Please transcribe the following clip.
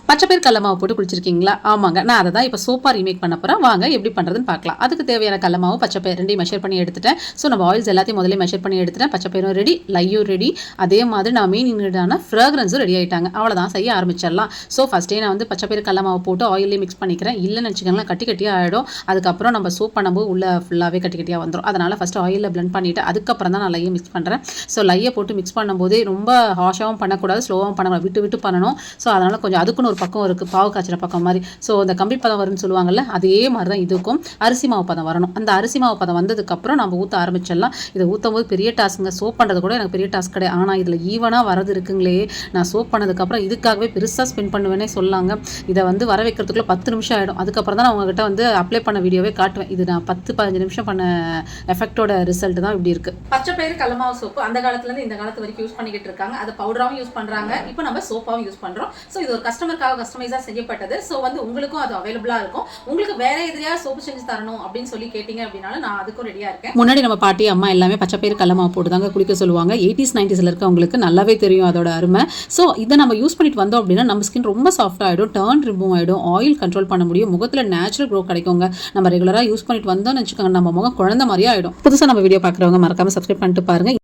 பச்சைப்பயிறு கடல மாவு போட்டு குளிச்சிருக்கீங்களா? ஆமாங்க. நான் அதை தான் இப்போ சோப்பா ரீமேக் பண்ண போகிறேன். வாங்க எப்படி பண்ணுறதுன்னு பார்க்கலாம். அதுக்கு தேவையான கடல மாவு பச்சைப்பயிறு ரெண்டையும் மெஷர் பண்ணி எடுத்துட்டேன். ஸோ நம்ம ஆயில்ஸ் எல்லாத்தையும் முதல்ல மெஷர் பண்ணி எடுத்துட்டேன். பச்சைப்பயிரும் ரெடி, லையும் ரெடி. அதே மாதிரி நான் மெயின் இன்கிரீடியன்டான ஃப்ராக்ரன்ஸும் ரெடி ஆகிட்டாங்க. அவ்வளோதான், செய்ய ஆரம்பிச்சிடலாம். ஸோ ஃபஸ்ட்டே நான் வந்து பச்சைப்பயிறு கடல மாவு போட்டு ஆயிலே மிக்ஸ் பண்ணிக்கிறேன். இல்லைன்னு வச்சுக்கோங்களேன், கட்டி கட்டியாக ஆகிடும். அதுக்கப்புறம் நம்ம சோப் பண்ணும்போது உள்ள ஃபுல்லாகவே கட்டி கட்டியாக வந்துடும். அதனால் ஃபஸ்ட்டு ஆயிலில் பிளெண்ட் பண்ணிவிட்டு அதுக்கப்புறம் தான் நான் லையை மிக்ஸ் பண்ணுறேன். ஸோ லையை போட்டு மிக்ஸ் பண்ணும்போதே ரொம்ப ஹாஷாகவும் பண்ணக்கூடாது, ஸ்லோவாகவும் பண்ணக்கூடாது, விட்டு விட்டு பண்ணணும். ஸோ அதனால் கொஞ்சம் அதுக்குன்னு ஒரு பக்கம் இருக்குது, பாவு காய்ச்சிற பக்கம் மாதிரி. ஸோ அந்த கம்பி பதம் வரும்னு சொல்லுவாங்கல்ல, அதே மாதிரி தான் இதுக்கும் அரிசி மாவு பதம் வரணும். அந்த அரிசி மாவு பதம் வந்ததுக்கப்புறம் நம்ம ஊற்ற ஆரம்பிச்சிடலாம். இதை ஊற்றும் போது பெரிய டாஸ்க்குங்க. சோப் பண்ணுறது கூட எனக்கு பெரிய டாஸ்க் கிடையாது. ஆனால் இதில் ஈவனாக வரது இருக்குங்களே, நான் சோப் பண்ணதுக்கப்புறம் இதுக்காகவே பெருசாக ஸ்பெண்ட் பண்ணுவேனே சொல்லாங்க. இதை வந்து வர வைக்கிறதுக்குள்ளே 10 நிமிஷம் ஆகிடும். அதுக்கப்புறம் தான் நான் உங்ககிட்ட வந்து அப்ளை பண்ண வீடியோவே காட்டுவேன். இது நான் 10-15 நிமிஷம் பண்ண எஃபெக்டோட ரிசல்ட் தான் இப்படி இருக்குது. பச்சைப்பயிறு கடல மாவு சோப்பு அந்த காலத்துலேருந்து இந்த காலத்து வரைக்கும் யூஸ் பண்ணிக்கிட்டு இருக்காங்க. அது பவுடராகவும் யூஸ் பண்ணுறாங்க, இப்போ நம்ம சோப்பாகவும் யூஸ் பண்ணுறோம். ஸோ இது ஒரு கஸ்டமருக்காக கஸ்டமைஸாக செய்யப்பட்டது. ஸோ வந்து உங்களுக்கும் அது அவைலபிளாக இருக்கும். உங்களுக்கு வேற எதிரியா சோப்பு செஞ்சு தரணும் அப்படின்னு சொல்லி கேட்டிங்க அப்படின்னாலும் நான் அதுக்கும் ரெடியாக இருக்கேன். முன்னாடி நம்ம பாட்டி அம்மா எல்லாமே பச்சைப்பயிறு கடல மாவு போட்டு தாங்க குளிக்க சொல்லுவாங்க. 80s 90sல இருக்கவங்களுக்கு நல்லாவே தெரியும் அதோட அருமை. ஸோ இதை நம்ம யூஸ் பண்ணிட்டு வந்தோம் அப்படின்னா நம்ம ஸ்கின் ரொம்ப சாஃப்டாக ஆகிடும், டர்ன் ரிமூவ் ஆகிடும், ஆயில் கண்ட்ரோல் பண்ண முடியும், முகத்தில் நேச்சுரல் க்ளோ கிடைக்குங்க. நம்ம ரெகுலராக யூஸ் பண்ணிட்டு வந்தோம்னு வச்சுக்கோங்க, நம்ம முகம் குழந்தை மாதிரியே ஆகிடும். புதுசாக நம்ம வீடியோ பார்க்குறவங்க மறக்காம சப்ஸ்கிரைப் பண்ணிட்டு பாருங்க.